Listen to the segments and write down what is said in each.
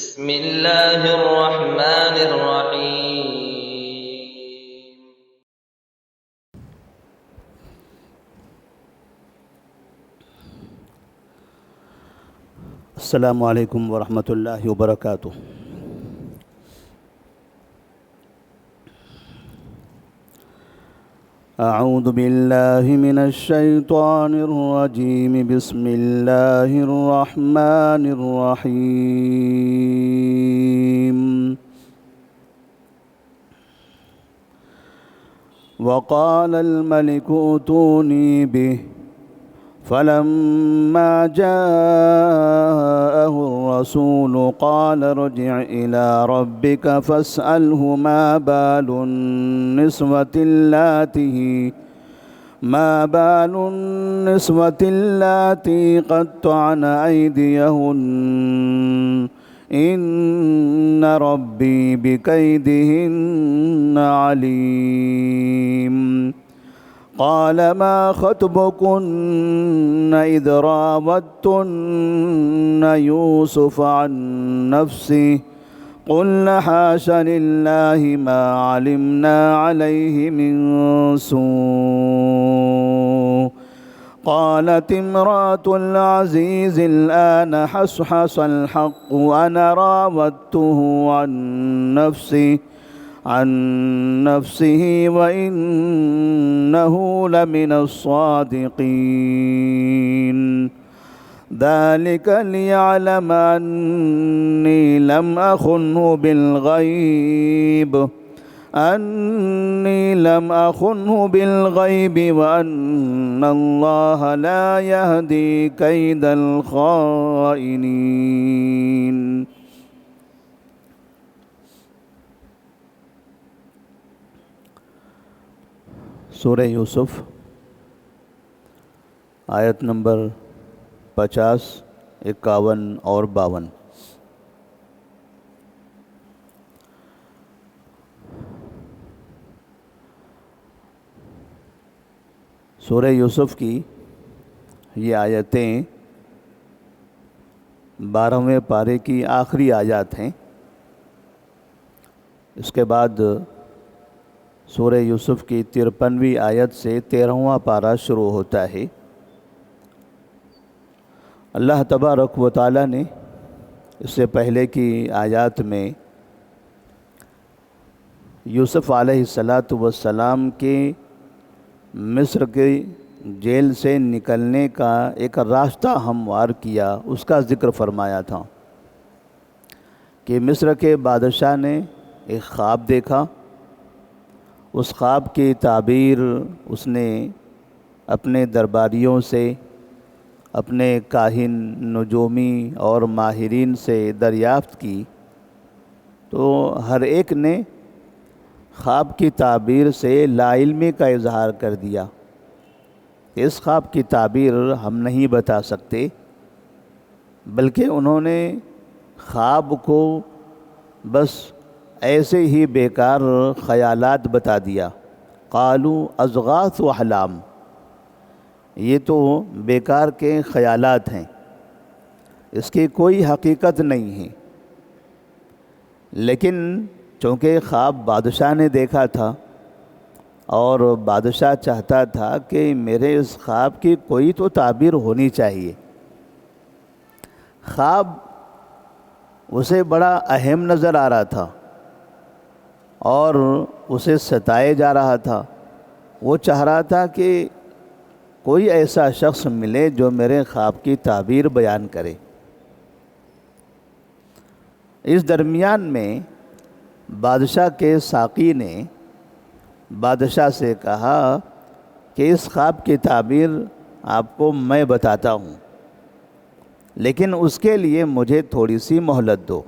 بسم اللہ الرحمن الرحیم۔ السلام علیکم ورحمۃ اللہ وبرکاتہ۔ اعوذ باللہ من الشیطان الرجیم، بسم اللہ الرحمن الرحیم۔ وقال الملك ائتوني به فلما جاءه الرسول قال ارجع إلى ربك فاسأله ما بال النسوة اللاتي قطعن أيديهن إن ربي بكيدهن عليم۔ قال ما خطبكن إذ راوتن يوسف عن نفسه قلن حاش لله ما علمنا عليه من سوء۔ قالت امرأة العزيز الآن حصحص الحق أنا راودته عن نفسه وإنه لمن الصادقين۔ ذلك ليعلم أني لم أخنه بالغيب وأن الله لا يهدي كيد الخائنين۔ سورہ یوسف آیت نمبر 50، 51 اور 52۔ سورہ یوسف کی یہ آیتیں 12ویں پارے کی آخری آیات ہیں۔ اس کے بعد سورہ یوسف کی 53ویں آیت سے 13واں پارہ شروع ہوتا ہے۔ اللہ تبارک و تعالی نے اس سے پہلے کی آیات میں یوسف علیہ السلام کے مصر کے جیل سے نکلنے کا ایک راستہ ہموار کیا، اس کا ذکر فرمایا تھا کہ مصر کے بادشاہ نے ایک خواب دیکھا۔ اس خواب کی تعبیر اس نے اپنے درباریوں سے، اپنے کاہن، نجومی اور ماہرین سے دریافت کی، تو ہر ایک نے خواب کی تعبیر سے لا علمی کا اظہار کر دیا۔ اس خواب کی تعبیر ہم نہیں بتا سکتے، بلکہ انہوں نے خواب کو بس ایسے ہی بیکار خیالات بتا دیا۔ قالوا اضغاث احلام، یہ تو بیکار کے خیالات ہیں، اس کی کوئی حقیقت نہیں ہے۔ لیکن چونکہ خواب بادشاہ نے دیکھا تھا اور بادشاہ چاہتا تھا کہ میرے اس خواب کی کوئی تو تعبیر ہونی چاہیے، خواب اسے بڑا اہم نظر آ رہا تھا اور اسے ستائے جا رہا تھا۔ وہ چاہ رہا تھا کہ کوئی ایسا شخص ملے جو میرے خواب کی تعبیر بیان کرے۔ اس درمیان میں بادشاہ کے ساقی نے بادشاہ سے کہا کہ اس خواب کی تعبیر آپ کو میں بتاتا ہوں، لیکن اس کے لیے مجھے تھوڑی سی مہلت دو۔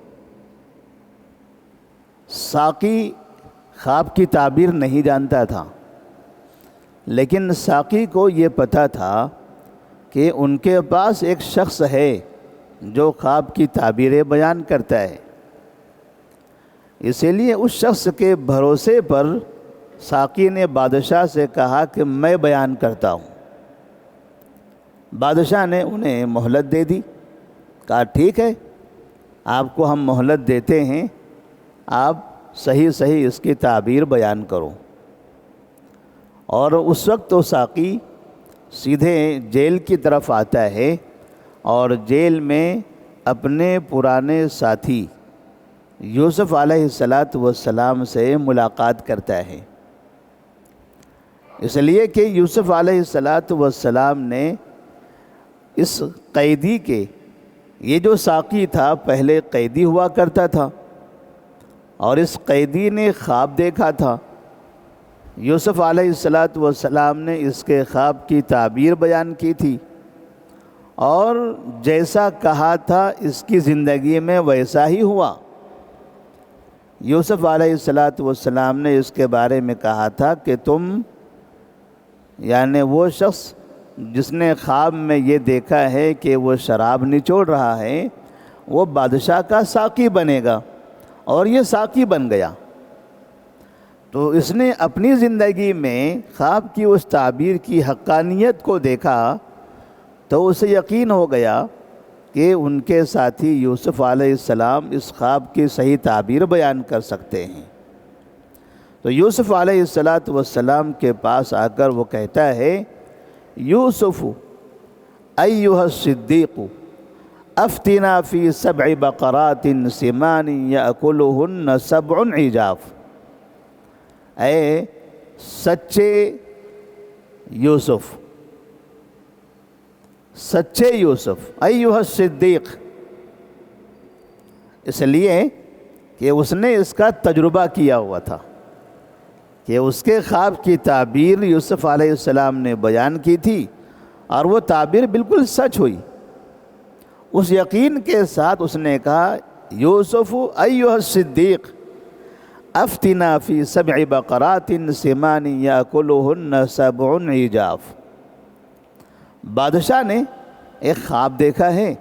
ساقی خواب کی تعبیر نہیں جانتا تھا، لیکن ساقی کو یہ پتہ تھا کہ ان کے پاس ایک شخص ہے جو خواب کی تعبیریں بیان کرتا ہے۔ اسی لیے اس شخص کے بھروسے پر ساقی نے بادشاہ سے کہا کہ میں بیان کرتا ہوں۔ بادشاہ نے انہیں مہلت دے دی، کہا ٹھیک ہے، آپ کو ہم مہلت دیتے ہیں، آپ صحیح اس کی تعبیر بیان کرو۔ اور اس وقت تو ساقی سیدھے جیل کی طرف آتا ہے اور جیل میں اپنے پرانے ساتھی یوسف علیہ السلام سے ملاقات کرتا ہے، اس لیے کہ یوسف علیہ السلام نے اس قیدی کے، یہ جو ساقی تھا پہلے قیدی ہوا کرتا تھا، اور اس قیدی نے خواب دیکھا تھا، یوسف علیہ السلام نے اس کے خواب کی تعبیر بیان کی تھی، اور جیسا کہا تھا اس کی زندگی میں ویسا ہی ہوا۔ یوسف علیہ السلام نے اس کے بارے میں کہا تھا کہ تم، یعنی وہ شخص جس نے خواب میں یہ دیکھا ہے کہ وہ شراب نچوڑ رہا ہے، وہ بادشاہ کا ساقی بنے گا، اور یہ ساقی بن گیا۔ تو اس نے اپنی زندگی میں خواب کی اس تعبیر کی حقانیت کو دیکھا، تو اسے یقین ہو گیا کہ ان کے ساتھی یوسف علیہ السلام اس خواب کی صحیح تعبیر بیان کر سکتے ہیں۔ تو یوسف علیہ السلام کے پاس آ کر وہ کہتا ہے، یوسف ایھا الصدیق افتنا فی 7 بقرات سمان یأکلہن 7 عجاف۔ اے سچے یوسف، سچے یوسف، ایھا الصدیق، اس لیے کہ اس نے اس کا تجربہ کیا ہوا تھا کہ اس کے خواب کی تعبیر یوسف علیہ السلام نے بیان کی تھی، اور وہ تعبیر بالکل سچ ہوئی۔ اس یقین کے ساتھ اس نے کہا، یوسف ایھا الصدیق افتنا فی 7 بقرات سمان یأکلہن 7 عجاف۔ بادشاہ نے ایک خواب دیکھا ہے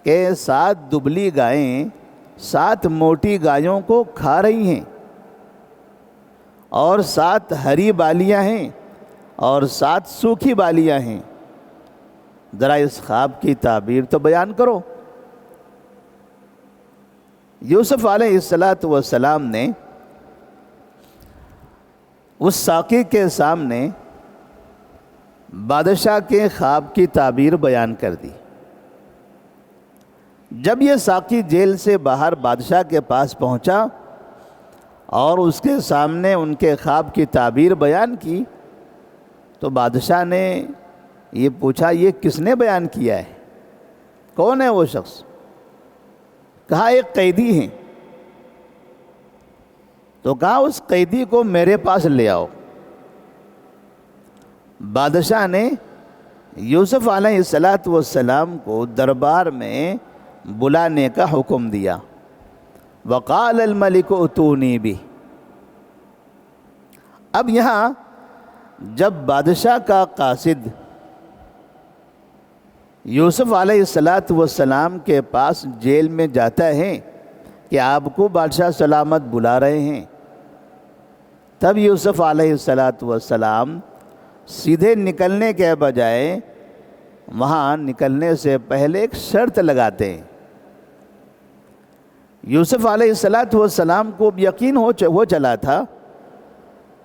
کہ 7 دبلی گائیں 7 موٹی گایوں کو کھا رہی ہیں، اور 7 ہری بالیاں ہیں اور 7 سوکھی بالیاں ہیں، ذرا اس خواب کی تعبیر تو بیان کرو۔ یوسف علیہ السلام نے اس ساقی کے سامنے بادشاہ کے خواب کی تعبیر بیان کر دی۔ جب یہ ساقی جیل سے باہر بادشاہ کے پاس پہنچا اور اس کے سامنے ان کے خواب کی تعبیر بیان کی، تو بادشاہ نے یہ پوچھا، یہ کس نے بیان کیا ہے؟ کون ہے وہ شخص؟ کہا ایک قیدی ہیں۔ تو کہا اس قیدی کو میرے پاس لے آؤ۔ بادشاہ نے یوسف علیہ السلام کو دربار میں بلانے کا حکم دیا۔ وقال الملک اتونی بہ۔ اب یہاں جب بادشاہ کا قاصد یوسف علیہ السلام کے پاس جیل میں جاتا ہے کہ آپ کو بادشاہ سلامت بلا رہے ہیں، تب یوسف علیہ السلام سیدھے نکلنے کے بجائے وہاں نکلنے سے پہلے ایک شرط لگاتے ہیں۔ یوسف علیہ السلام کو یقین ہو چلا تھا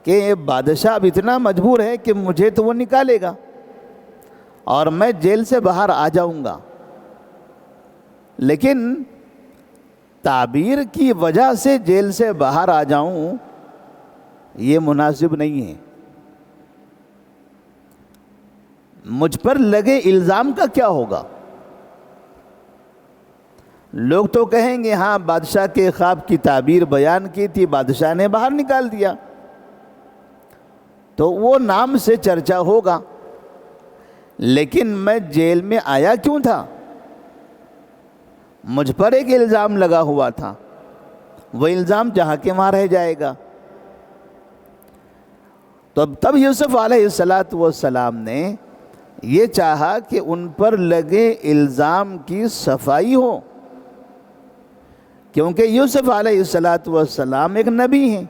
کہ بادشاہ اب اتنا مجبور ہے کہ مجھے تو وہ نکالے گا اور میں جیل سے باہر آ جاؤں گا، لیکن تعبیر کی وجہ سے جیل سے باہر آ جاؤں یہ مناسب نہیں ہے۔ مجھ پر لگے الزام کا کیا ہوگا؟ لوگ تو کہیں گے ہاں بادشاہ کے خواب کی تعبیر بیان کی تھی، بادشاہ نے باہر نکال دیا، تو وہ نام سے چرچا ہوگا، لیکن میں جیل میں آیا کیوں تھا؟ مجھ پر ایک الزام لگا ہوا تھا، وہ الزام جہاں کے وہاں رہ جائے گا۔ تو تب یوسف علیہ السلام نے یہ چاہا کہ ان پر لگے الزام کی صفائی ہو، کیونکہ یوسف علیہ السلام ایک نبی ہیں۔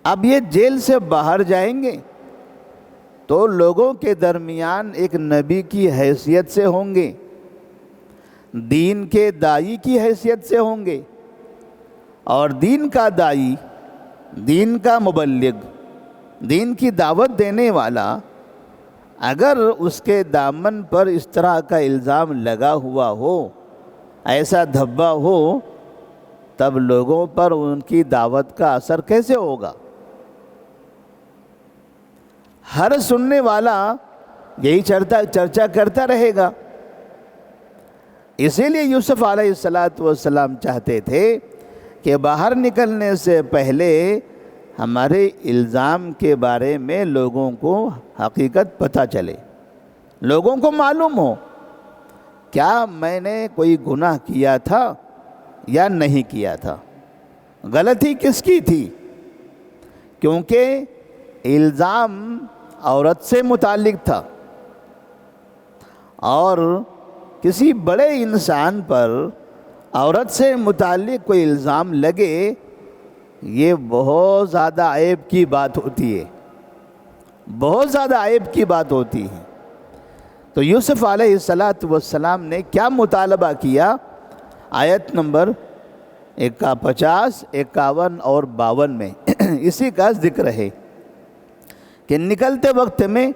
اب یہ جیل سے باہر جائیں گے تو لوگوں کے درمیان ایک نبی کی حیثیت سے ہوں گے، دین کے داعی کی حیثیت سے ہوں گے، اور دین کا داعی، دین کا مبلغ، دین کی دعوت دینے والا اگر اس کے دامن پر اس طرح کا الزام لگا ہوا ہو، ایسا دھبا ہو، تب لوگوں پر ان کی دعوت کا اثر کیسے ہوگا؟ ہر سننے والا یہی چرچا کرتا رہے گا۔ اسی لیے یوسف علیہ السلام چاہتے تھے کہ باہر نکلنے سے پہلے ہمارے الزام کے بارے میں لوگوں کو حقیقت پتہ چلے، لوگوں کو معلوم ہو کیا میں نے کوئی گناہ کیا تھا یا نہیں کیا تھا، غلطی کس کی تھی۔ کیونکہ الزام عورت سے متعلق تھا، اور کسی بڑے انسان پر عورت سے متعلق کوئی الزام لگے، یہ بہت زیادہ عیب کی بات ہوتی ہے، بہت زیادہ عیب کی بات ہوتی ہے۔ تو یوسف علیہ السلام نے کیا مطالبہ کیا؟ آیت نمبر 50، 51 اور 52 میں اسی کا ذکر ہے کہ نکلتے وقت میں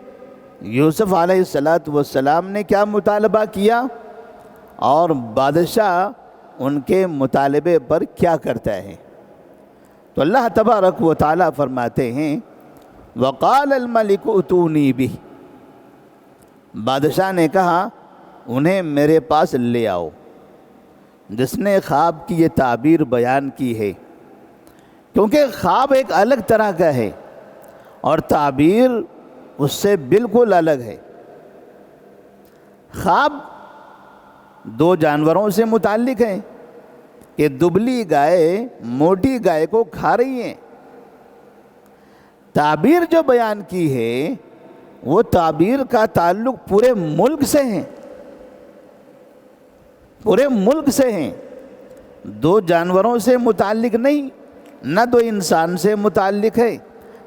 یوسف علیہ السلام نے کیا مطالبہ کیا، اور بادشاہ ان کے مطالبے پر کیا کرتا ہے۔ تو اللہ تبارک و تعالیٰ فرماتے ہیں وقال الملک اتونی بہ، بادشاہ نے کہا انہیں میرے پاس لے آؤ، جس نے خواب کی یہ تعبیر بیان کی ہے، کیونکہ خواب ایک الگ طرح کا ہے اور تعبیر اس سے بالکل الگ ہے۔ خواب دو جانوروں سے متعلق ہیں کہ دبلی گائے موٹی گائے کو کھا رہی ہیں۔ تعبیر جو بیان کی ہے وہ تعبیر کا تعلق پورے ملک سے ہے، پورے ملک سے ہیں، دو جانوروں سے متعلق نہیں، نہ دو انسان سے متعلق ہے،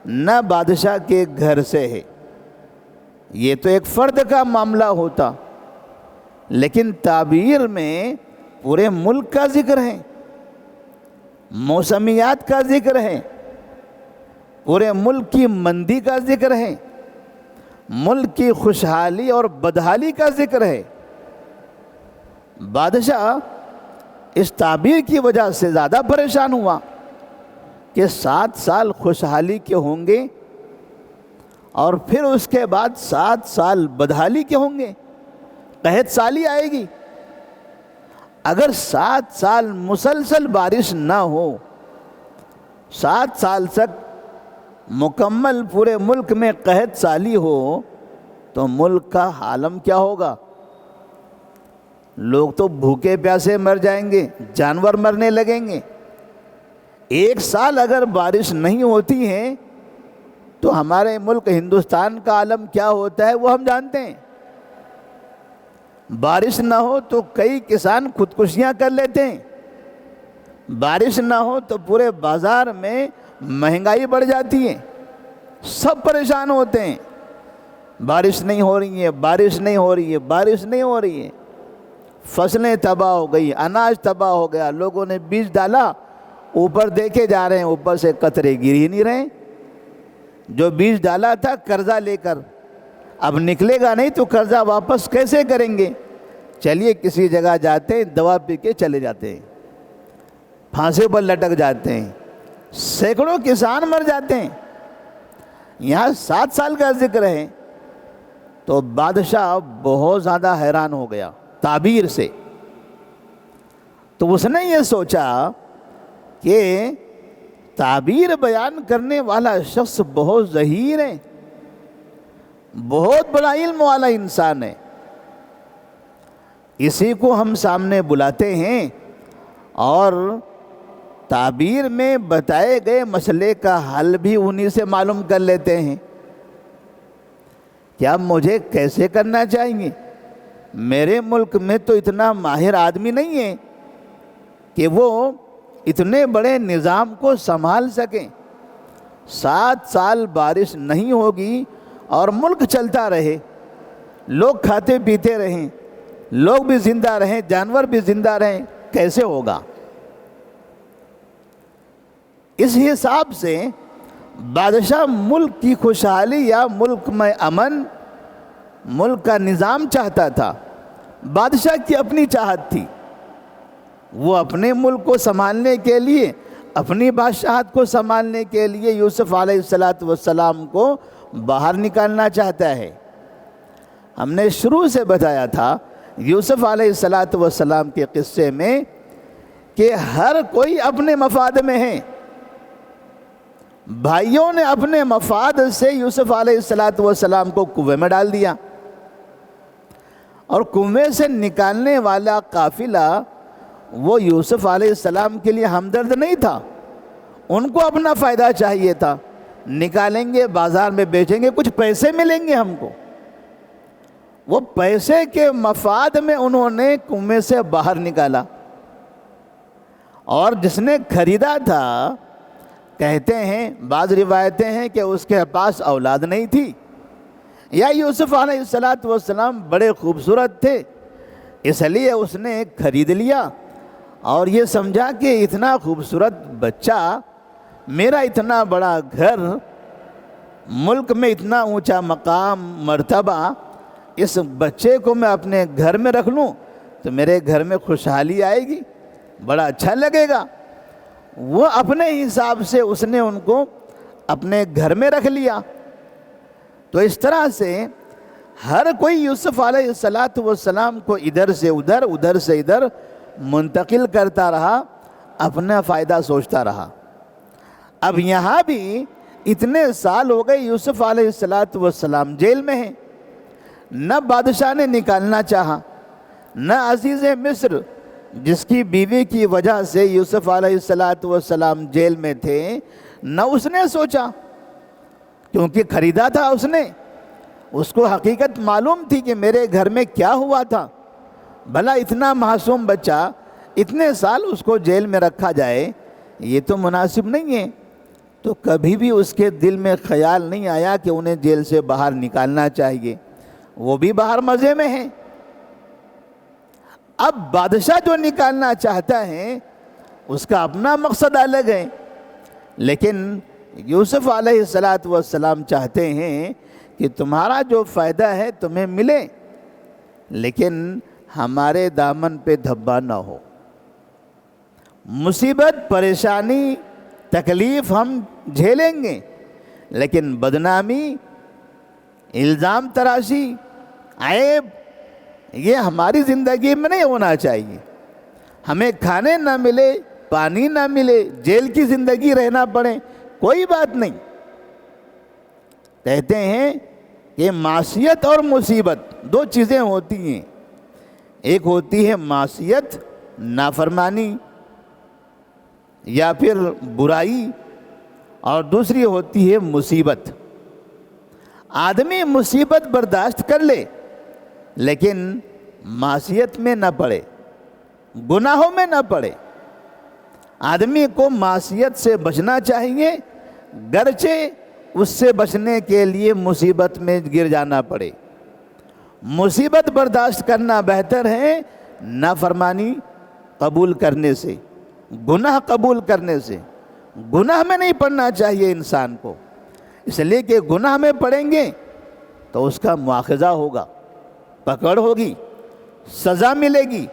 نہ بادشاہ کے گھر سے ہے۔ یہ تو ایک فرد کا معاملہ ہوتا، لیکن تعبیر میں پورے ملک کا ذکر ہے، موسمیات کا ذکر ہے، پورے ملک کی مندی کا ذکر ہے، ملک کی خوشحالی اور بدحالی کا ذکر ہے۔ بادشاہ اس تعبیر کی وجہ سے زیادہ پریشان ہوا کہ 7 سال خوشحالی کے ہوں گے اور پھر اس کے بعد 7 سال بدحالی کے ہوں گے، قحط سالی آئے گی۔ اگر 7 سال مسلسل بارش نہ ہو، 7 سال تک مکمل پورے ملک میں قحط سالی ہو، تو ملک کا عالم کیا ہوگا؟ لوگ تو بھوکے پیاسے مر جائیں گے، جانور مرنے لگیں گے۔ 1 سال اگر بارش نہیں ہوتی ہے تو ہمارے ملک ہندوستان کا عالم کیا ہوتا ہے وہ ہم جانتے ہیں۔ بارش نہ ہو تو کئی کسان خودکشیاں کر لیتے ہیں، بارش نہ ہو تو پورے بازار میں مہنگائی بڑھ جاتی ہے، سب پریشان ہوتے ہیں۔ بارش نہیں ہو رہی ہے، بارش نہیں ہو رہی ہے، بارش نہیں ہو رہی ہے، فصلیں تباہ ہو گئی، اناج تباہ ہو گیا، لوگوں نے بیج ڈالا، اوپر دیکھے جا رہے ہیں اوپر سے قطرے گر ہی نہیں رہے۔ جو بیج ڈالا تھا قرضہ لے کر، اب نکلے گا نہیں تو قرضہ واپس کیسے کریں گے؟ چلیے کسی جگہ جاتے ہیں، دوا پی کے چلے جاتے ہیں، پھانسے پر لٹک جاتے ہیں، سینکڑوں کسان مر جاتے ہیں۔ یہاں 7 سال کا ذکر ہے، تو بادشاہ بہت زیادہ حیران ہو گیا تعبیر سے۔ تو اس نے یہ سوچا کہ تعبیر بیان کرنے والا شخص بہت ظہیر ہے، بہت بڑا علم والا انسان ہے، اسی کو ہم سامنے بلاتے ہیں اور تعبیر میں بتائے گئے مسئلے کا حل بھی انہی سے معلوم کر لیتے ہیں۔ کیا مجھے کیسے کرنا چاہیے؟ میرے ملک میں تو اتنا ماہر آدمی نہیں ہے کہ وہ اتنے بڑے نظام کو سنبھال سکیں۔ 7 سال بارش نہیں ہوگی اور ملک چلتا رہے، لوگ کھاتے پیتے رہیں، لوگ بھی زندہ رہیں، جانور بھی زندہ رہیں، کیسے ہوگا؟ اس حساب سے بادشاہ ملک کی خوشحالی یا ملک میں امن، ملک کا نظام چاہتا تھا۔ بادشاہ کی اپنی چاہت تھی، وہ اپنے ملک کو سنبھالنے کے لیے، اپنی بادشاہت کو سنبھالنے کے لیے یوسف علیہ السلام کو باہر نکالنا چاہتا ہے۔ ہم نے شروع سے بتایا تھا یوسف علیہ السلام کے قصے میں کہ ہر کوئی اپنے مفاد میں ہے۔ بھائیوں نے اپنے مفاد سے یوسف علیہ السلام کو کنویں میں ڈال دیا، اور کنویں سے نکالنے والا قافلہ وہ یوسف علیہ السلام کے لیے ہمدرد نہیں تھا، ان کو اپنا فائدہ چاہیے تھا۔ نکالیں گے، بازار میں بیچیں گے، کچھ پیسے ملیں گے ہم کو۔ وہ پیسے کے مفاد میں انہوں نے کنویں سے باہر نکالا، اور جس نے خریدا تھا، کہتے ہیں بعض روایتیں ہیں کہ اس کے پاس اولاد نہیں تھی، یا یوسف علیہ السلام بڑے خوبصورت تھے، اس لیے اس نے خرید لیا اور یہ سمجھا کہ اتنا خوبصورت بچہ، میرا اتنا بڑا گھر، ملک میں اتنا اونچا مقام مرتبہ، اس بچے کو میں اپنے گھر میں رکھ لوں تو میرے گھر میں خوشحالی آئے گی، بڑا اچھا لگے گا۔ وہ اپنے حساب سے اس نے ان کو اپنے گھر میں رکھ لیا۔ تو اس طرح سے ہر کوئی یوسف علیہ السلام کو ادھر سے ادھر، ادھر سے ادھر منتقل کرتا رہا، اپنا فائدہ سوچتا رہا۔ اب یہاں بھی اتنے سال ہو گئے، یوسف علیہ السلام جیل میں ہیں، نہ بادشاہ نے نکالنا چاہا، نہ عزیز مصر جس کی بیوی کی وجہ سے یوسف علیہ السلام جیل میں تھے، نہ اس نے سوچا، کیونکہ خریدا تھا اس نے، اس کو حقیقت معلوم تھی کہ میرے گھر میں کیا ہوا تھا، بھلا اتنا معصوم بچہ اتنے سال اس کو جیل میں رکھا جائے، یہ تو مناسب نہیں ہے۔ تو کبھی بھی اس کے دل میں خیال نہیں آیا کہ انہیں جیل سے باہر نکالنا چاہیے، وہ بھی باہر مزے میں ہیں۔ اب بادشاہ جو نکالنا چاہتا ہے اس کا اپنا مقصد الگ ہے، لیکن یوسف علیہ السلام چاہتے ہیں کہ تمہارا جو فائدہ ہے تمہیں ملے، لیکن ہمارے دامن پہ دھبا نہ ہو۔ مصیبت، پریشانی، تکلیف ہم جھیلیں گے، لیکن بدنامی، الزام تراشی، عیب، یہ ہماری زندگی میں نہیں ہونا چاہیے۔ ہمیں کھانے نہ ملے، پانی نہ ملے، جیل کی زندگی رہنا پڑے، کوئی بات نہیں۔ کہتے ہیں کہ معصیت اور مصیبت دو چیزیں ہوتی ہیں، ایک ہوتی ہے معصیت، نافرمانی یا پھر برائی، اور دوسری ہوتی ہے مصیبت۔ آدمی مصیبت برداشت کر لے لیکن معصیت میں نہ پڑے، گناہوں میں نہ پڑے۔ آدمی کو معصیت سے بچنا چاہیے، گرچہ اس سے بچنے کے لیے مصیبت میں گر جانا پڑے۔ مصیبت برداشت کرنا بہتر ہے نافرمانی قبول کرنے سے، گناہ قبول کرنے سے۔ گناہ میں نہیں پڑنا چاہیے انسان کو، اس لیے کہ گناہ میں پڑیں گے تو اس کا مواخذہ ہوگا، پکڑ ہوگی، سزا ملے گی۔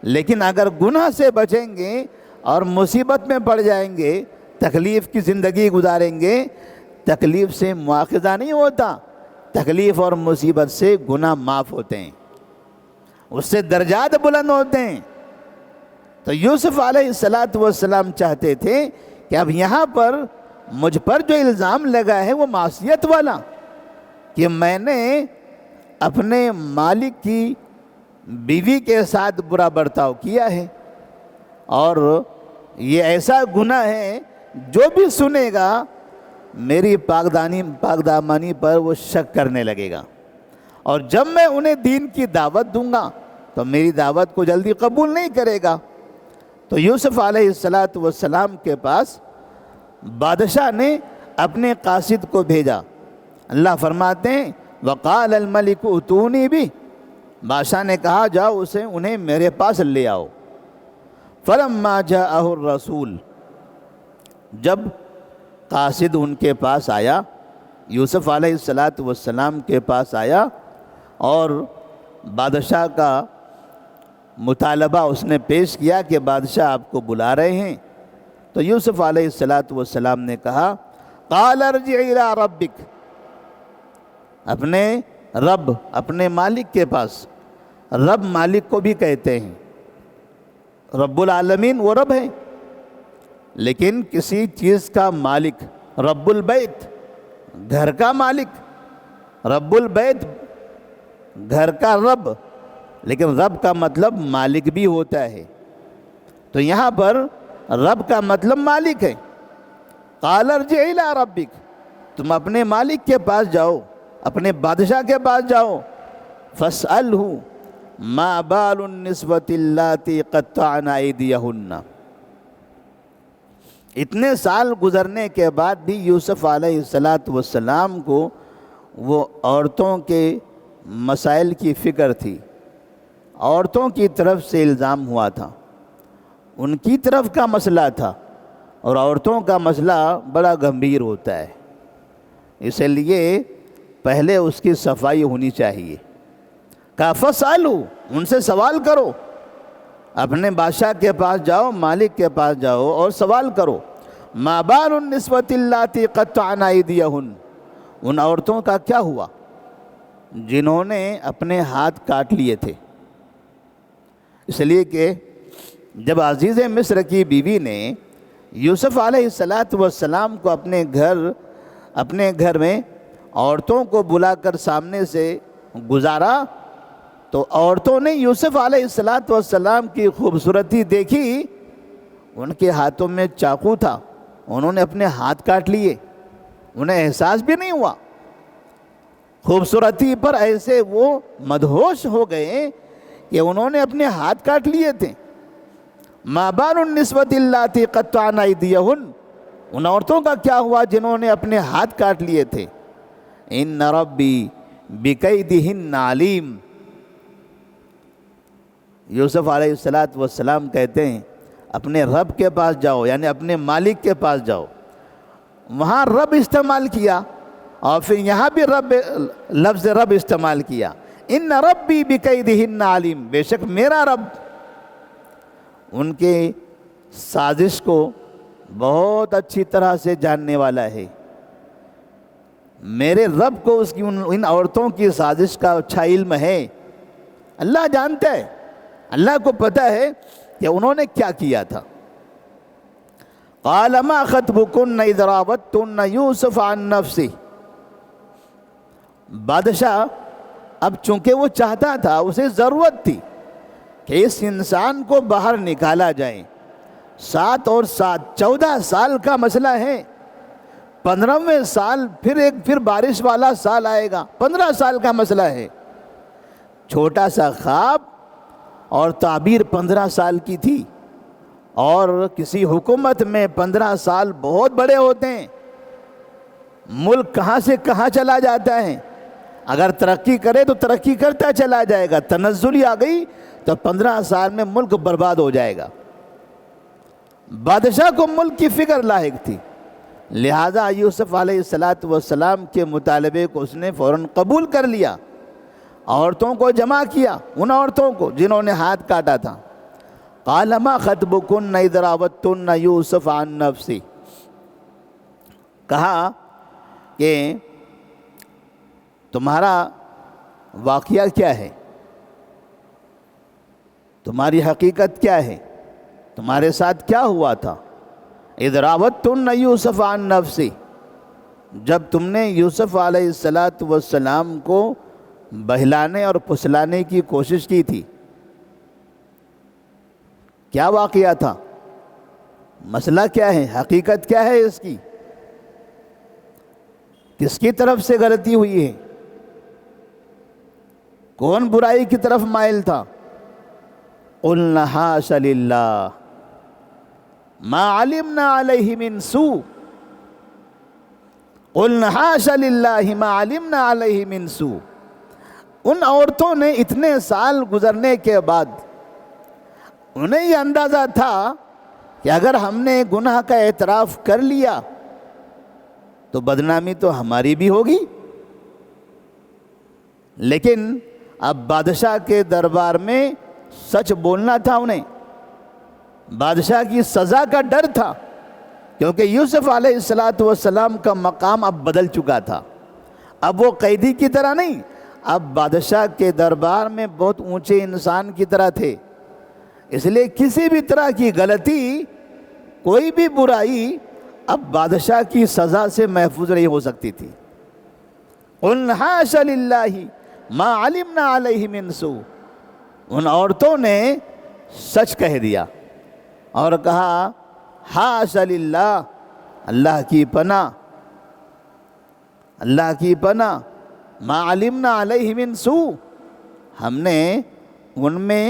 لیکن اگر گناہ سے بچیں گے اور مصیبت میں پڑ جائیں گے، تکلیف کی زندگی گزاریں گے، تکلیف سے مواخذہ نہیں ہوتا، تکلیف اور مصیبت سے گناہ معاف ہوتے ہیں، اس سے درجات بلند ہوتے ہیں۔ تو یوسف علیہ السلام چاہتے تھے کہ اب یہاں پر مجھ پر جو الزام لگا ہے وہ معصیت والا، کہ میں نے اپنے مالک کی بیوی کے ساتھ برا برتاؤ کیا ہے، اور یہ ایسا گناہ ہے جو بھی سنے گا میری پاک دامانی پر وہ شک کرنے لگے گا، اور جب میں انہیں دین کی دعوت دوں گا تو میری دعوت کو جلدی قبول نہیں کرے گا۔ تو یوسف علیہ السلام کے پاس بادشاہ نے اپنے قاصد کو بھیجا۔ اللہ فرماتے ہیں وَقَالَ الْمَلِكُ ائْتُونِي بِهِ، بادشاہ نے کہا جاؤ انہیں میرے پاس لے آؤ۔ فلما جاءہ الرسول، جب قاصد ان کے پاس آیا، یوسف علیہ السلام کے پاس آیا اور بادشاہ کا مطالبہ اس نے پیش کیا کہ بادشاہ آپ کو بلا رہے ہیں، تو یوسف علیہ السلام نے کہا قال ارجع الی ربک، اپنے رب، اپنے مالک کے پاس۔ رب مالک کو بھی کہتے ہیں، رب العالمین وہ رب ہے، لیکن کسی چیز کا مالک، رب البیت گھر کا مالک، رب البیت گھر کا رب، لیکن رب کا مطلب مالک بھی ہوتا ہے، تو یہاں پر رب کا مطلب مالک ہے۔ قال ارجع الی ربک، تم اپنے مالک کے پاس جاؤ، اپنے بادشاہ کے پاس جاؤ۔ فاسألہ ما بال النسوة اللاتی قطعن ایدیہن، اتنے سال گزرنے کے بعد بھی یوسف علیہ السلام کو وہ عورتوں کے مسائل کی فکر تھی، عورتوں کی طرف سے الزام ہوا تھا، ان کی طرف کا مسئلہ تھا، اور عورتوں کا مسئلہ بڑا گمبھیر ہوتا ہے، اس لیے پہلے اس کی صفائی ہونی چاہیے۔ کہا فاسألو، ان سے سوال کرو، اپنے بادشاہ کے پاس جاؤ، مالک کے پاس جاؤ اور سوال کرو۔ ما بال النسوة اللاتی قطعن ایدیہن، ان عورتوں کا کیا ہوا جنہوں نے اپنے ہاتھ کاٹ لیے تھے۔ اس لیے کہ جب عزیز مصر کی بیوی نے یوسف علیہ السلام کو اپنے گھر میں عورتوں کو بلا کر سامنے سے گزارا، تو عورتوں نے یوسف علیہ السلام کی خوبصورتی دیکھی، ان کے ہاتھوں میں چاقو تھا، انہوں نے اپنے ہاتھ کاٹ لیے، انہیں احساس بھی نہیں ہوا، خوبصورتی پر ایسے وہ مدہوش ہو گئے کہ انہوں نے اپنے ہاتھ کاٹ لیے تھے۔ ما بال النسوة اللاتی قطعن ایدیہن، ان عورتوں کا کیا ہوا جنہوں نے اپنے ہاتھ کاٹ لیے تھے۔ ان ربی بکیدہن علیم، یوسف علیہ السلام کہتے ہیں اپنے رب کے پاس جاؤ، یعنی اپنے مالک کے پاس جاؤ، وہاں رب استعمال کیا اور پھر یہاں بھی لفظ رب استعمال کیا۔ ان ربی بکیدہن علیم، بے شک میرا رب ان کے سازش کو بہت اچھی طرح سے جاننے والا ہے، میرے رب کو اس کی ان عورتوں کی سازش کا اچھا علم ہے، اللہ جانتا ہے، اللہ کو پتہ ہے کہ انہوں نے کیا کیا تھا۔ قال ما خطبکن اذ راودتن یوسف عن نفسہ، بادشاہ اب چونکہ وہ چاہتا تھا، اسے ضرورت تھی کہ اس انسان کو باہر نکالا جائے، 7 اور 7 14 سال کا مسئلہ ہے، 15ویں سال پھر بارش والا سال آئے گا، 15 سال کا مسئلہ ہے، چھوٹا سا خواب اور تعبیر 15 سال کی تھی، اور کسی حکومت میں 15 سال بہت بڑے ہوتے ہیں، ملک کہاں سے کہاں چلا جاتا ہے، اگر ترقی کرے تو ترقی کرتا چلا جائے گا، تنزلی آ گئی تو 15 سال میں ملک برباد ہو جائے گا۔ بادشاہ کو ملک کی فکر لاحق تھی، لہذا یوسف علیہ السلام کے مطالبے کو اس نے فوراً قبول کر لیا، عورتوں کو جمع کیا، ان عورتوں کو جنہوں نے ہاتھ کاٹا تھا۔ قال ما خطبکن اذ راودتن یوسف عن نفسہ، کہا کہ تمہارا واقعہ کیا ہے، تمہاری حقیقت کیا ہے، تمہارے ساتھ کیا ہوا تھا۔ اذ راودتن یوسف عن نفسہ، جب تم نے یوسف علیہ السلام کو بہلانے اور پھسلانے کی کوشش کی تھی، کیا واقعہ تھا، مسئلہ کیا ہے، حقیقت کیا ہے اس کی، کس کی طرف سے غلطی ہوئی ہے، کون برائی کی طرف مائل تھا۔ قلنا حاش للہ ما علمنا علیہ من سوء، قلنا حاش للہ ما علمنا علیہ من سوء، ان عورتوں نے اتنے سال گزرنے کے بعد انہیں یہ اندازہ تھا کہ اگر ہم نے گناہ کا اعتراف کر لیا تو بدنامی تو ہماری بھی ہوگی، لیکن اب بادشاہ کے دربار میں سچ بولنا تھا انہیں، بادشاہ کی سزا کا ڈر تھا، کیونکہ یوسف علیہ السلام کا مقام اب بدل چکا تھا۔ اب وہ قیدی کی طرح نہیں، اب بادشاہ کے دربار میں بہت اونچے انسان کی طرح تھے، اس لیے کسی بھی طرح کی غلطی، کوئی بھی برائی اب بادشاہ کی سزا سے محفوظ نہیں ہو سکتی تھی۔ قُلْ حَاشَ لِلَّهِ مَا عَلِمْنَا عَلَيْهِ مِنْ سُوءٍ، ان عورتوں نے سچ کہہ دیا اور کہا حاش للہ، اللہ کی پناہ، اللہ کی پناہ، ما علمنا علیہ من سوء، ہم نے ان میں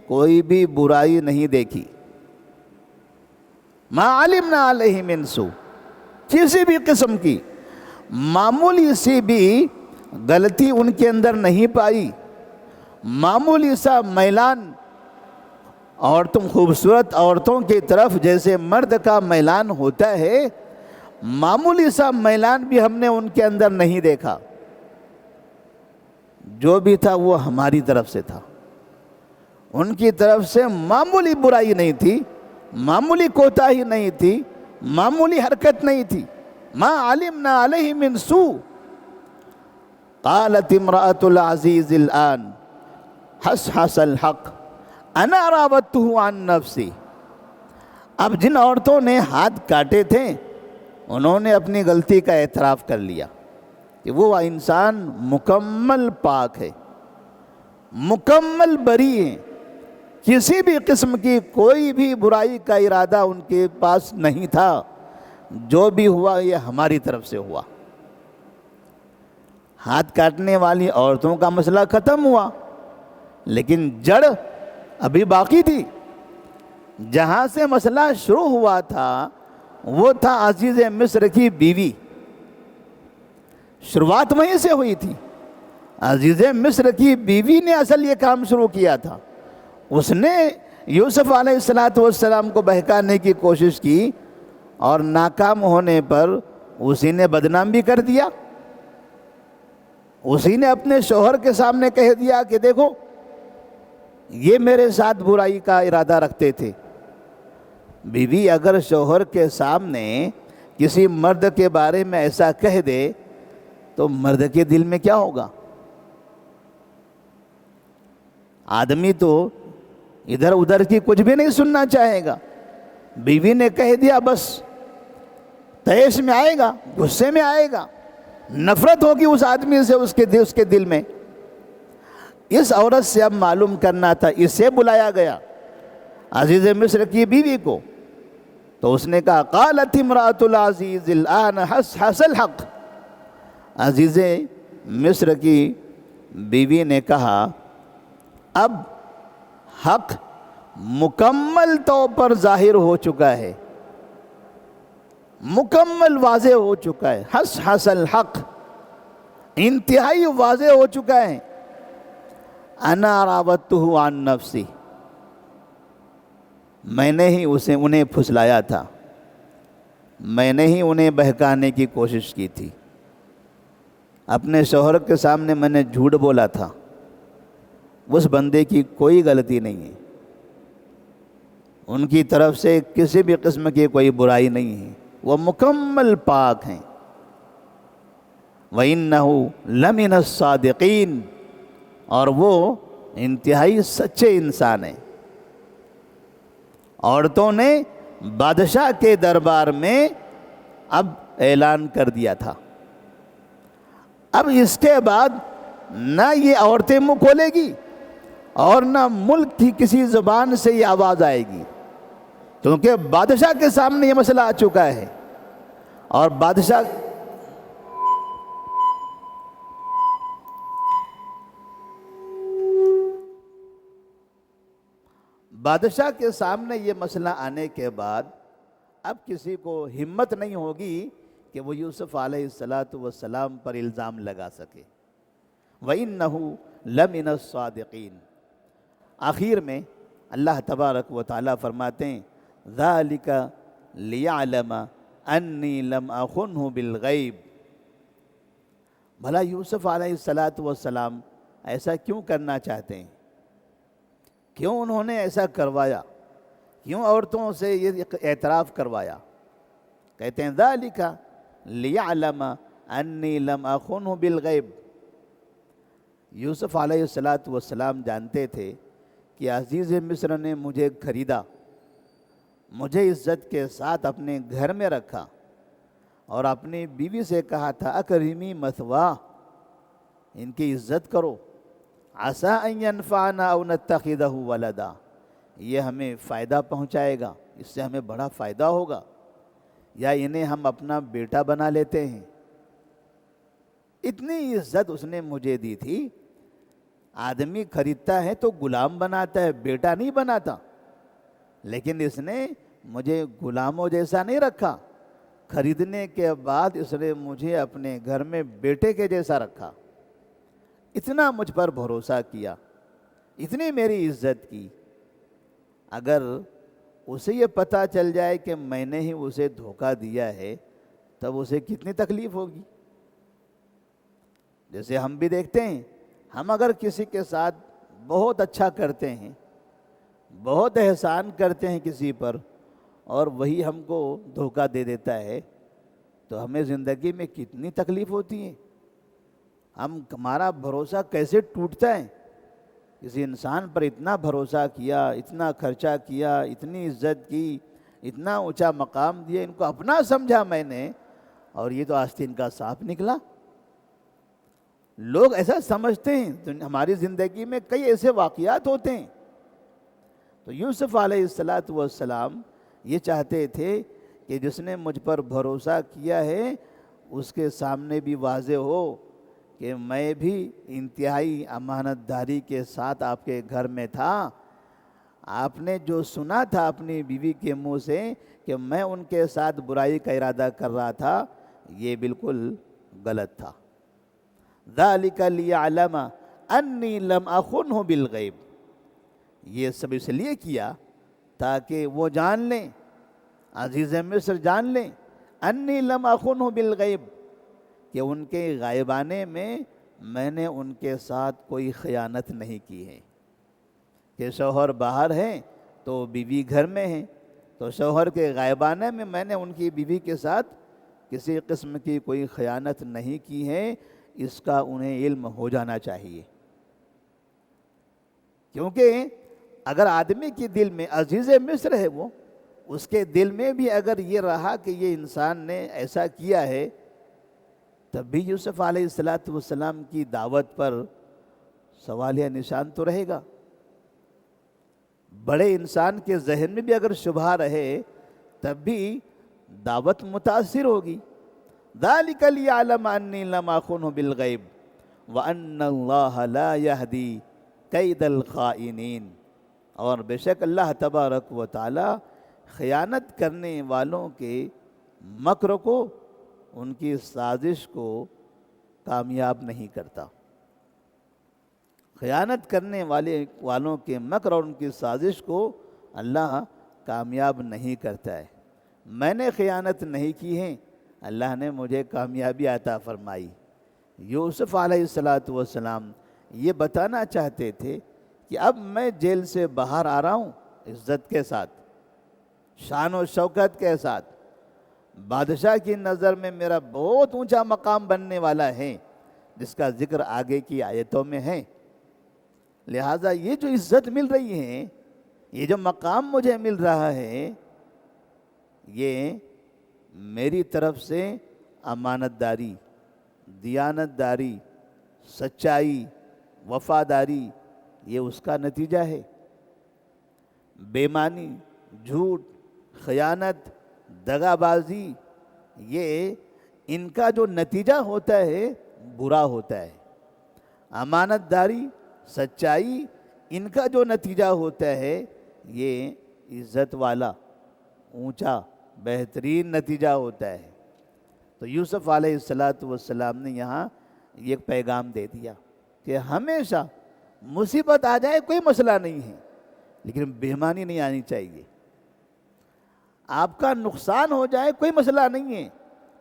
کوئی بھی برائی نہیں دیکھی، ما علمنا علیہ من سوء، کسی بھی قسم کی معمولی سی بھی غلطی ان کے اندر نہیں پائی، معمولی سا میلان، خوبصورت عورتوں کی طرف جیسے مرد کا میلان ہوتا ہے، معمولی سا میلان بھی ہم نے ان کے اندر نہیں دیکھا، جو بھی تھا وہ ہماری طرف سے تھا، ان کی طرف سے معمولی برائی نہیں تھی، معمولی کوتاہی نہیں تھی، معمولی حرکت نہیں تھی، ما علمنا علیہ من سوء۔ قالت امرأة العزیز الآن حصحص الحق انا راودته عن نفسی، اب جن عورتوں نے ہاتھ کاٹے تھے انہوں نے اپنی غلطی کا اعتراف کر لیا کہ وہ انسان مکمل پاک ہے، مکمل بری ہے، کسی بھی قسم کی کوئی بھی برائی کا ارادہ ان کے پاس نہیں تھا، جو بھی ہوا یہ ہماری طرف سے ہوا۔ ہاتھ کاٹنے والی عورتوں کا مسئلہ ختم ہوا، لیکن جڑ ابھی باقی تھی۔ جہاں سے مسئلہ شروع ہوا تھا وہ تھا عزیز مصر کی بیوی، شروعات وہیں سے ہوئی تھی۔ عزیز مصر کی بیوی نے اصل یہ کام شروع کیا تھا، اس نے یوسف علیہ السلام کو بہکانے کی کوشش کی اور ناکام ہونے پر اسی نے بدنام بھی کر دیا، اسی نے اپنے شوہر کے سامنے کہہ دیا کہ دیکھو یہ میرے ساتھ برائی کا ارادہ رکھتے تھے۔ بیوی اگر شوہر کے سامنے کسی مرد کے بارے میں ایسا کہہ دے تو مرد کے دل میں کیا ہوگا؟ آدمی تو ادھر ادھر کی کچھ بھی نہیں سننا چاہے گا۔ بیوی نے کہہ دیا بس تیش میں آئے گا، غصے میں آئے گا، نفرت ہوگی اس آدمی سے اس کے دل میں۔ اس عورت سے اب معلوم کرنا تھا، اسے بلایا گیا عزیز مصر کی بیوی کو، تو اس نے کہا قالت امرأة العزیز الآن حصحص الحق، عزیز مصر کی بیوی نے کہا اب حق مکمل طور پر ظاہر ہو چکا ہے، مکمل واضح ہو چکا ہے، حصحص الحق انتہائی واضح ہو چکا ہے، انا راودته عن نفسی، میں نے ہی انہیں پھسلایا تھا، میں نے ہی انہیں بہکانے کی کوشش کی تھی، اپنے شوہر کے سامنے میں نے جھوٹ بولا تھا، اس بندے کی کوئی غلطی نہیں ہے، ان کی طرف سے کسی بھی قسم کی کوئی برائی نہیں ہے، وہ مکمل پاک ہیں۔ وَإِنَّهُ لَمِنَ الصَّادِقِينَ، اور وہ انتہائی سچے انسان ہیں۔ عورتوں نے بادشاہ کے دربار میں اب اعلان کر دیا تھا، اب اس کے بعد نہ یہ عورتیں منہ کھولے گی اور نہ ملک کی کسی زبان سے یہ آواز آئے گی، کیونکہ بادشاہ کے سامنے یہ مسئلہ آ چکا ہے، اور بادشاہ کے سامنے یہ مسئلہ آنے کے بعد اب کسی کو ہمت نہیں ہوگی کہ وہ یوسف علیہ السلام پر الزام لگا سکے، وَإِنَّهُ لَمِنَ الصَّادِقِينَ۔ آخر میں اللہ تبارک و تعالیٰ فرماتے ہیں ذَلِكَ لِيَعْلَمَ أَنِّي لَمْ أَخُنْهُ بِالْغَيْبِ۔ بھلا یوسف علیہ السلام ایسا کیوں کرنا چاہتے ہیں؟ کیوں انہوں نے ایسا کروایا؟ کیوں عورتوں سے یہ اعتراف کروایا؟ کہتے ہیں ذَلِكَ لِيَعْلَمَ أَنِّي لَمْ أَخُنْهُ بِالْغَيْبِ۔ یوسف علیہ السلام جانتے تھے کہ عزیز مصر نے مجھے خریدا، مجھے عزت کے ساتھ اپنے گھر میں رکھا اور اپنی بیوی سے کہا تھا اکرمی مثواہ، ان کی عزت کرو، عسیٰ ان ینفعنا او نتخذہ ولدا، یہ ہمیں فائدہ پہنچائے گا، اس سے ہمیں بڑا فائدہ ہوگا، یا انہیں ہم اپنا بیٹا بنا لیتے ہیں۔ اتنی عزت اس نے مجھے دی تھی۔ آدمی خریدتا ہے تو غلام بناتا ہے، بیٹا نہیں بناتا، لیکن اس نے مجھے غلاموں جیسا نہیں رکھا، خریدنے کے بعد اس نے مجھے اپنے گھر میں بیٹے کے جیسا رکھا، اتنا مجھ پر بھروسہ کیا، اتنی میری عزت کی۔ اگر اسے یہ پتہ چل جائے کہ میں نے ہی اسے دھوکہ دیا ہے تب اسے کتنی تکلیف ہوگی۔ جیسے ہم بھی دیکھتے ہیں، ہم اگر کسی کے ساتھ بہت اچھا کرتے ہیں، بہت احسان کرتے ہیں کسی پر، اور وہی ہم کو دھوکہ دے دیتا ہے تو ہمیں زندگی میں کتنی تکلیف ہوتی ہے۔ ہمارا بھروسہ کیسے ٹوٹتا ہے۔ کسی انسان پر اتنا بھروسہ کیا، اتنا خرچہ کیا، اتنی عزت کی، اتنا اونچا مقام دیا، ان کو اپنا سمجھا میں نے، اور یہ تو آستین کا سانپ نکلا۔ لوگ ایسا سمجھتے ہیں۔ ہماری زندگی میں کئی ایسے واقعات ہوتے ہیں۔ تو یوسف علیہ السلام یہ چاہتے تھے کہ جس نے مجھ پر بھروسہ کیا ہے اس کے سامنے بھی واضح ہو کہ میں بھی انتہائی امانت داری کے ساتھ آپ کے گھر میں تھا۔ آپ نے جو سنا تھا اپنی بیوی کے منہ سے کہ میں ان کے ساتھ برائی کا ارادہ کر رہا تھا، یہ بالکل غلط تھا۔ ذَلِكَ لِيَعْلَمَ أَنِّي لَمْ أَخُنْهُ بِالْغَيْبِ، یہ سب اس لیے کیا تاکہ وہ جان لیں، عزیز مصر جان لیں، أَنِّي لَمْ أَخُنْهُ بِالْغَيْبِ، کہ ان کے غائبانے میں نے ان کے ساتھ کوئی خیانت نہیں کی ہے۔ کہ شوہر باہر ہیں تو بیوی گھر میں ہیں، تو شوہر کے غائبانے میں نے ان کی بیوی کے ساتھ کسی قسم کی کوئی خیانت نہیں کی ہے، اس کا انہیں علم ہو جانا چاہیے۔ کیونکہ اگر آدمی کے دل میں عزیز مصر ہے، وہ اس کے دل میں بھی اگر یہ رہا کہ یہ انسان نے ایسا کیا ہے، تب بھی یوسف علیہ السلام کی دعوت پر سوالیہ نشان تو رہے گا۔ بڑے انسان کے ذہن میں بھی اگر شبہ رہے تب بھی دعوت متاثر ہوگی۔ ذَلِكَ لِيَعْلَمَ أَنِّي لَمْ أَخُنْهُ بِالْغَيْبِ وَأَنَّ اللَّهَ لَا يَهْدِي كَيْدَ الْخَائِنِينَ، اور بے شک اللہ تبارک و تعالی خیانت کرنے والوں کے مکر کو، ان کی سازش کو کامیاب نہیں کرتا۔ خیانت کرنے والوں کے مکر اور ان کی سازش کو اللہ کامیاب نہیں کرتا ہے۔ میں نے خیانت نہیں کی ہے، اللہ نے مجھے کامیابی عطا فرمائی۔ یوسف علیہ السلام یہ بتانا چاہتے تھے کہ اب میں جیل سے باہر آ رہا ہوں عزت کے ساتھ، شان و شوکت کے ساتھ، بادشاہ کی نظر میں میرا بہت اونچا مقام بننے والا ہے، جس کا ذکر آگے کی آیتوں میں ہے۔ لہٰذا یہ جو عزت مل رہی ہے، یہ جو مقام مجھے مل رہا ہے، یہ میری طرف سے امانت داری، دیانت داری، سچائی، وفاداری، یہ اس کا نتیجہ ہے۔ بےمانی، جھوٹ، خیانت، دغا بازی، یہ ان کا جو نتیجہ ہوتا ہے برا ہوتا ہے۔ امانت داری، سچائی، ان کا جو نتیجہ ہوتا ہے یہ عزت والا، اونچا، بہترین نتیجہ ہوتا ہے۔ تو یوسف علیہ السلام نے یہاں یہ پیغام دے دیا۔ کہ ہمیشہ مصیبت آ جائے کوئی مسئلہ نہیں ہے، لیکن بے ایمانی نہیں آنی چاہیے۔ آپ کا نقصان ہو جائے کوئی مسئلہ نہیں ہے،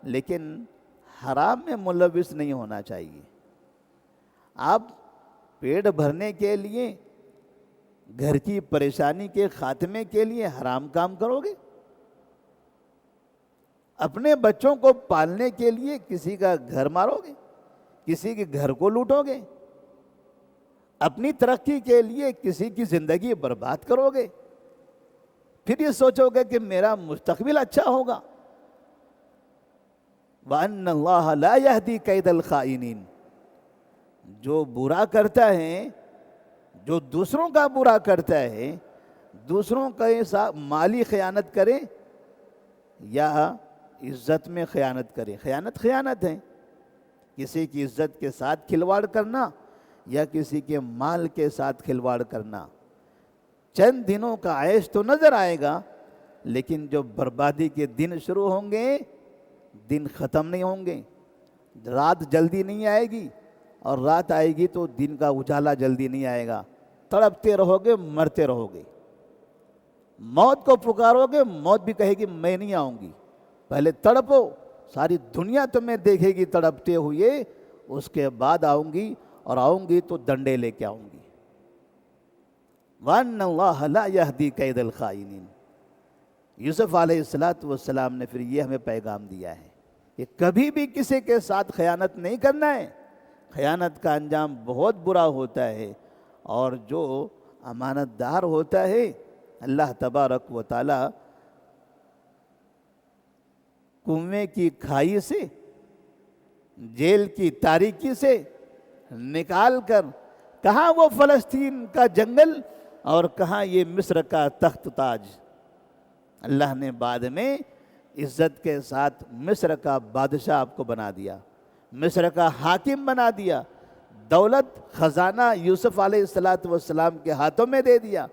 لیکن حرام میں ملوث نہیں ہونا چاہیے۔ آپ پیٹ بھرنے کے لیے، گھر کی پریشانی کے خاتمے کے لیے حرام کام کرو گے؟ اپنے بچوں کو پالنے کے لیے کسی کا گھر مارو گے؟ کسی کے گھر کو لوٹو گے؟ اپنی ترقی کے لیے کسی کی زندگی برباد کرو گے؟ پھر یہ سوچو گے کہ میرا مستقبل اچھا ہوگا۔ وَأَنَّ اللَّهَ لَا يَهْدِي كَيْدَ الْخَائِنِينَ، جو برا کرتا ہے، جو دوسروں کا برا کرتا ہے، دوسروں کا مالی خیانت کرے یا عزت میں خیانت کرے، خیانت ہے۔ کسی کی عزت کے ساتھ کھلواڑ کرنا یا کسی کے مال کے ساتھ کھلواڑ کرنا، چند دنوں کا عیش تو نظر آئے گا، لیکن جو بربادی کے دن شروع ہوں گے، دن ختم نہیں ہوں گے۔ رات جلدی نہیں آئے گی، اور رات آئے گی تو دن کا اجالا جلدی نہیں آئے گا۔ تڑپتے رہو گے، مرتے رہو گے۔ موت کو پکارو گے، موت بھی کہے گی میں نہیں آؤں گی، پہلے تڑپو، ساری دنیا تمہیں دیکھے گی تڑپتے ہوئے، اس کے بعد آؤں گی، اور آؤں گی تو ڈنڈے لے کے آؤں گی۔ وَأَنَّ اللَّهَ لَا يَهْدِي كَيْدَ الْخَائِنِينَ۔ یوسف علیہ السلام نے پھر یہ ہمیں پیغام دیا ہے کہ کبھی بھی کسی کے ساتھ خیانت نہیں کرنا ہے۔ خیانت کا انجام بہت برا ہوتا ہے، اور جو امانت دار ہوتا ہے، اللہ تبارک و تعالی کنویں کی کھائی سے، جیل کی تاریکی سے نکال کر، کہاں وہ فلسطین کا جنگل اور کہاں یہ مصر کا تخت تاج، اللہ نے بعد میں عزت کے ساتھ مصر کا بادشاہ آپ کو بنا دیا، مصر کا حاکم بنا دیا، دولت خزانہ یوسف علیہ السلام کے ہاتھوں میں دے دیا۔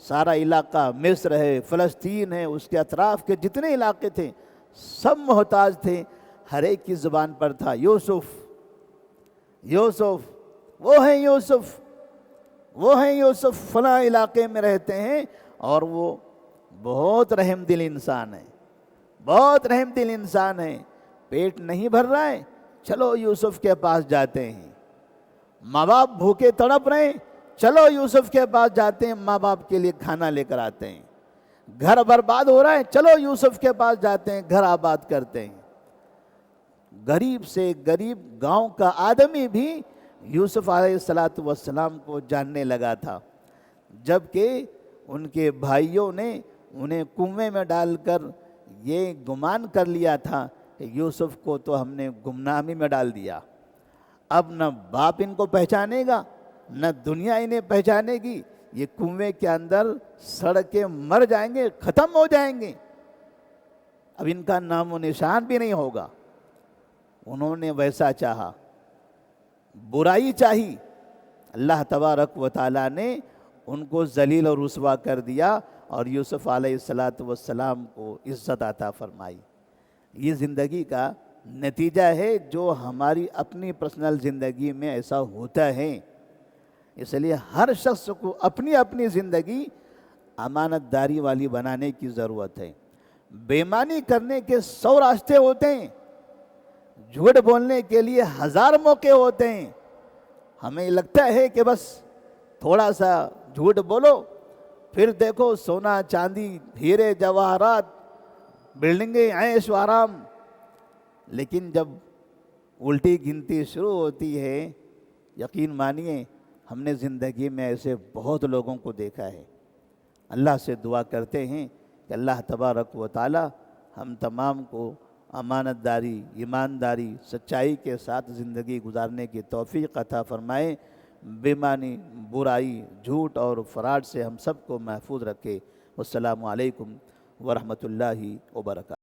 سارا علاقہ مصر ہے، فلسطین ہے، اس کے اطراف کے جتنے علاقے تھے سب محتاج تھے۔ ہر ایک کی زبان پر تھا یوسف، یوسف، وہ ہیں یوسف، وہ ہیں یوسف، فلاں علاقے میں رہتے ہیں، اور وہ بہت رحم دل انسان ہے، بہت رحم دل انسان ہے۔ پیٹ نہیں بھر رہا ہے، چلو یوسف کے پاس جاتے ہیں۔ ماں باپ بھوکے تڑپ رہے ہیں، چلو یوسف کے پاس جاتے ہیں، ماں باپ کے لیے کھانا لے کر آتے ہیں۔ گھر برباد ہو رہا ہے، چلو یوسف کے پاس جاتے ہیں، گھر آباد کرتے ہیں۔ غریب سے غریب گاؤں کا آدمی بھی یوسف علیہ السلام کو جاننے لگا تھا، جبکہ ان کے بھائیوں نے انہیں کنویں میں ڈال کر یہ گمان کر لیا تھا کہ یوسف کو تو ہم نے گمنامی میں ڈال دیا، اب نہ باپ ان کو پہچانے گا، نہ دنیا انہیں پہچانے گی، یہ کنویں کے اندر سڑ کے مر جائیں گے، ختم ہو جائیں گے، اب ان کا نام و نشان بھی نہیں ہوگا۔ انہوں نے ویسا چاہا، برائی چاہی، اللہ تبارک و تعالیٰ نے ان کو ذلیل اور رسوا کر دیا، اور یوسف علیہ السلام کو عزت عطا فرمائی۔ یہ زندگی کا نتیجہ ہے جو ہماری اپنی پرسنل زندگی میں ایسا ہوتا ہے۔ اس لیے ہر شخص کو اپنی اپنی زندگی امانت داری والی بنانے کی ضرورت ہے۔ بے ایمانی کرنے کے 100 راستے ہوتے ہیں، جھوٹ بولنے کے لیے 1000 موقع ہوتے ہیں۔ ہمیں لگتا ہے کہ بس تھوڑا سا جھوٹ بولو، پھر دیکھو سونا چاندی ہیرے جواہرات، بلڈنگیں، عیش و آرام، لیکن جب الٹی گنتی شروع ہوتی ہے، یقین مانیے ہم نے زندگی میں ایسے بہت لوگوں کو دیکھا ہے۔ اللہ سے دعا کرتے ہیں کہ اللہ تبارک و تعالی ہم تمام کو امانت داری، ایمانداری، سچائی کے ساتھ زندگی گزارنے کی توفیق عطا فرمائے، بے ایمانی، برائی، جھوٹ اور فراڈ سے ہم سب کو محفوظ رکھے۔ والسلام علیکم ورحمۃ اللہ وبرکاتہ۔